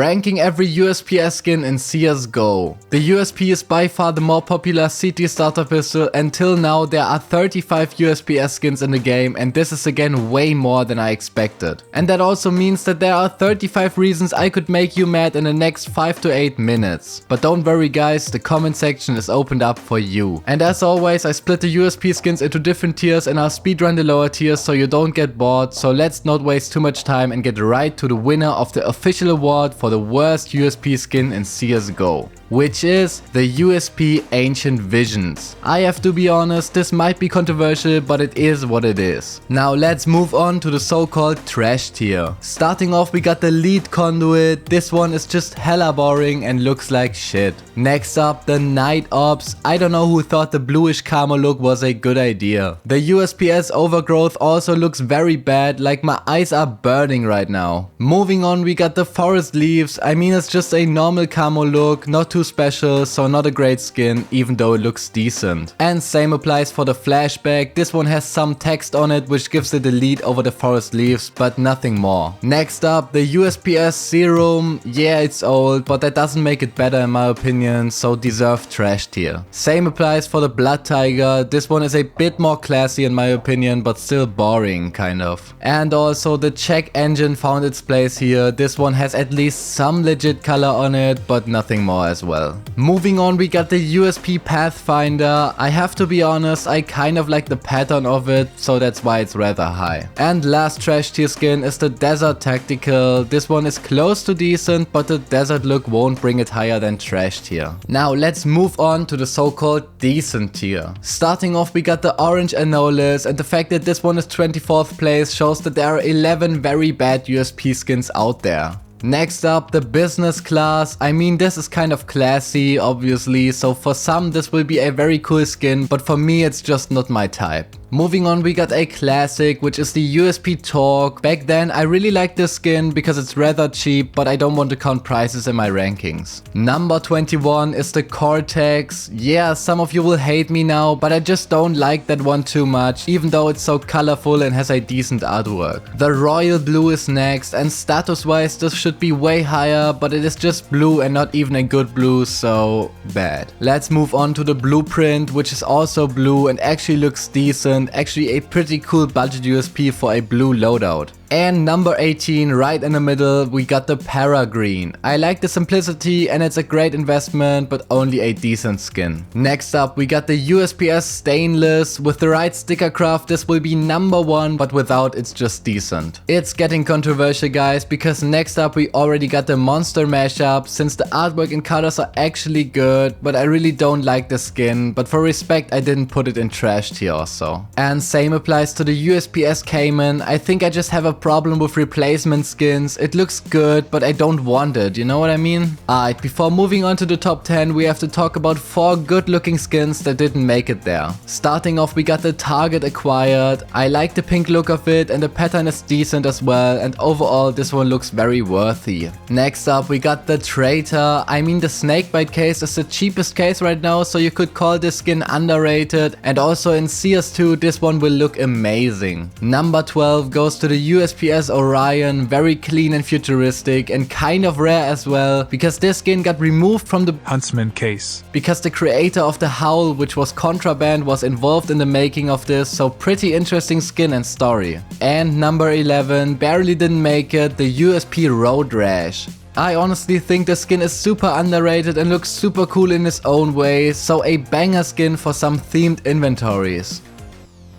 Ranking every USP-S skin in CSGO. The USP is by far the more popular CT starter pistol. Until now there are 35 USP-S skins in the game, and this is again way more than I expected. And that also means that there are 35 reasons I could make you mad in the next 5 to 8 minutes. But don't worry guys, the comment section is opened up for you. And as always, I split the USP skins into different tiers and I'll speedrun the lower tiers so you don't get bored. So let's not waste too much time and get right to the winner of the official award for the worst USP skin in CSGO, which is the USP Ancient Visions. I have to be honest, this might be controversial, but it is what it is. Now let's move on to the so-called trash tier. Starting off, we got the lead conduit. This one is just hella boring and looks like shit. Next up, the Night Ops. I don't know who thought the bluish camo look was a good idea. The USP-S Overgrowth also looks very bad, like my eyes are burning right now. Moving on, we got the Forest Leaves. I mean, it's just a normal camo look, not too special, so not a great skin, even though it looks decent. And same applies for the Flashback. This one has some text on it which gives it the lead over the Forest Leaves, but nothing more. Next up, the USP-S Serum. Yeah, it's old, but that doesn't make it better in my opinion, so deserved trash tier. Same applies for the Blood Tiger. This one is a bit more classy in my opinion, but still boring kind of. And also the check engine found its place here. This one has at least some legit color on it, but nothing more as well. Moving on, we got the USP Pathfinder. I have to be honest, I kind of like the pattern of it, so that's why it's rather high. And last trash tier skin is the Desert Tactical. This one is close to decent, but the desert look won't bring it higher than trash tier. Now let's move on to the so-called decent tier. Starting off, we got the Orange Anomaly, and the fact that this one is 24th place shows that there are 11 very bad USP skins out there. Next up, the Business Class. I mean, this is kind of classy, obviously, so for some this will be a very cool skin, but for me it's just not my type. Moving on, we got a classic, which is the USP Torque. Back then, I really liked this skin because it's rather cheap, but I don't want to count prices in my rankings. Number 21 is the Cortex. Yeah, some of you will hate me now, but I just don't like that one too much, even though it's so colorful and has a decent artwork. The Royal Blue is next, and status-wise, this should be way higher, but it is just blue and not even a good blue, so bad. Let's move on to the Blueprint, which is also blue and actually looks decent. Actually a pretty cool budget USP for a blue loadout. And number 18, right in the middle, we got the Para Green. I like the simplicity and it's a great investment, but only a decent skin. Next up, we got the USP-S Stainless. With the right sticker craft, this will be number 1, but without, it's just decent. It's getting controversial, guys, because next up we already got the Monster Mashup, since the artwork and colors are actually good, but I really don't like the skin, but for respect I didn't put it in trash tier also. And same applies to the USP-S Cayman. I think I just have a problem with replacement skins. It looks good, but I don't want it, you know what I mean? Alright, before moving on to the top 10, we have to talk about 4 good looking skins that didn't make it there. Starting off, we got the Target Acquired. I like the pink look of it and the pattern is decent as well, and overall this one looks very worthy. Next up, we got the Traitor. I mean, the Snakebite case is the cheapest case right now, so you could call this skin underrated, and also in CS2 this one will look amazing. Number 12 goes to the USP-S Orion. Very clean and futuristic and kind of rare as well, because this skin got removed from the Huntsman case. Because the creator of the Howl, which was Contraband, was involved in the making of this, so pretty interesting skin and story. And number 11, barely didn't make it, the USP Road Rash. I honestly think the skin is super underrated and looks super cool in its own way, so a banger skin for some themed inventories.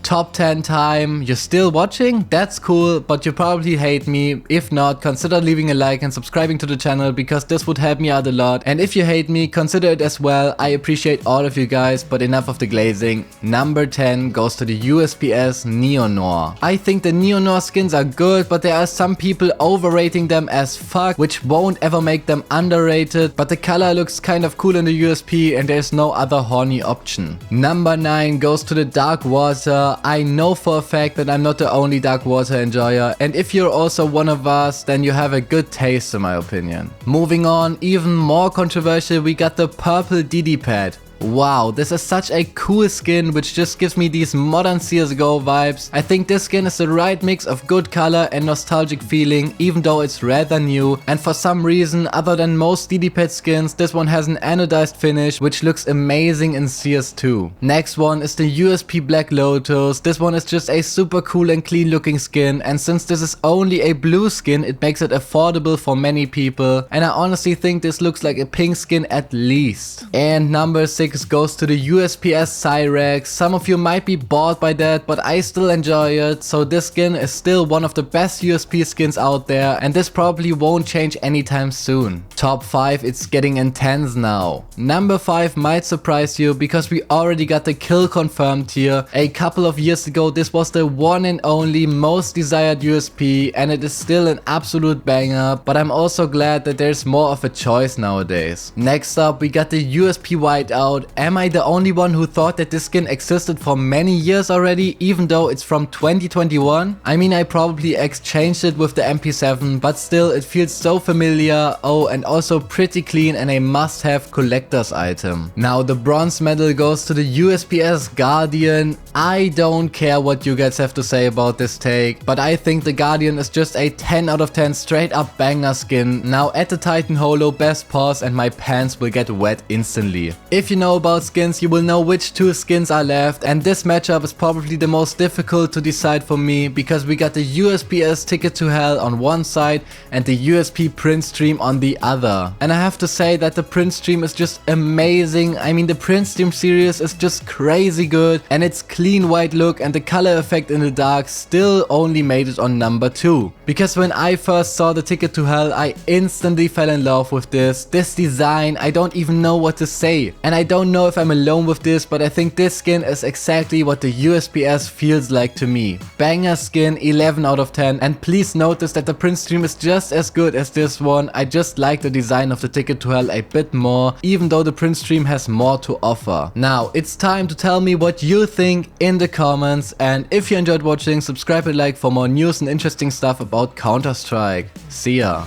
Top 10 time. You're still watching? That's cool, but you probably hate me. If not, consider leaving a like and subscribing to the channel, because this would help me out a lot. And if you hate me, consider it as well. I appreciate all of you guys, but enough of the glazing. Number 10 goes to the USP-S Neo Noir. I think the Neo Noir skins are good, but there are some people overrating them as fuck, which won't ever make them underrated, but the color looks kind of cool in the USP and there's no other horny option. Number 9 goes to the Dark Water. I know for a fact that I'm not the only Dark Water enjoyer, and if you're also one of us, then you have a good taste in my opinion. Moving on, even more controversial, we got the purple DD pad. Wow, this is such a cool skin which just gives me these modern CSGO vibes. I think this skin is the right mix of good color and nostalgic feeling, even though it's rather new, and for some reason other than most DD-pad skins, this one has an anodized finish which looks amazing in CS2. Next one is the USP Black Lotus. This one is just a super cool and clean looking skin, and since this is only a blue skin, it makes it affordable for many people, and I honestly think this looks like a pink skin at least. And number 6 goes to the USP-S Cyrex. Some of you might be bored by that, but I still enjoy it, so this skin is still one of the best USP skins out there, and this probably won't change anytime soon. Top 5, it's getting intense now. Number 5 might surprise you because we already got the kill confirmed here. A couple of years ago, this was the one and only most desired USP, and it is still an absolute banger, but I'm also glad that there's more of a choice nowadays. Next up, we got the USP Whiteout. Am I the only one who thought that this skin existed for many years already, even though it's from 2021? I mean, I probably exchanged it with the MP7, but still it feels so familiar. Oh, and also pretty clean and a must-have collector's item. Now the bronze medal goes to the USP-S Guardian. I don't care what you guys have to say about this take, but I think the Guardian is just a 10 out of 10 straight up banger skin. Now at the Titan Holo, best pause and my pants will get wet instantly. If you know about skins, you will know which 2 skins are left, and this matchup is probably the most difficult to decide for me because we got the USP-S Ticket to Hell on one side and the USP Print Stream on the other. And I have to say that the Print Stream is just amazing. I mean, the Print Stream series is just crazy good, and its clean white look and the color effect in the dark still only made it on number 2. Because when I first saw the Ticket to Hell, I instantly fell in love with this design. I don't even know what to say, and I don't know if I'm alone with this, but I think this skin is exactly what the USP-S feels like to me. Banger skin, 11 out of 10, and please notice that the print stream is just as good as this one. I just like the design of the Ticket to Hell a bit more, even though the print stream has more to offer. Now it's time to tell me what you think in the comments, and if you enjoyed watching, subscribe and like for more news and interesting stuff about Counter-Strike. See ya!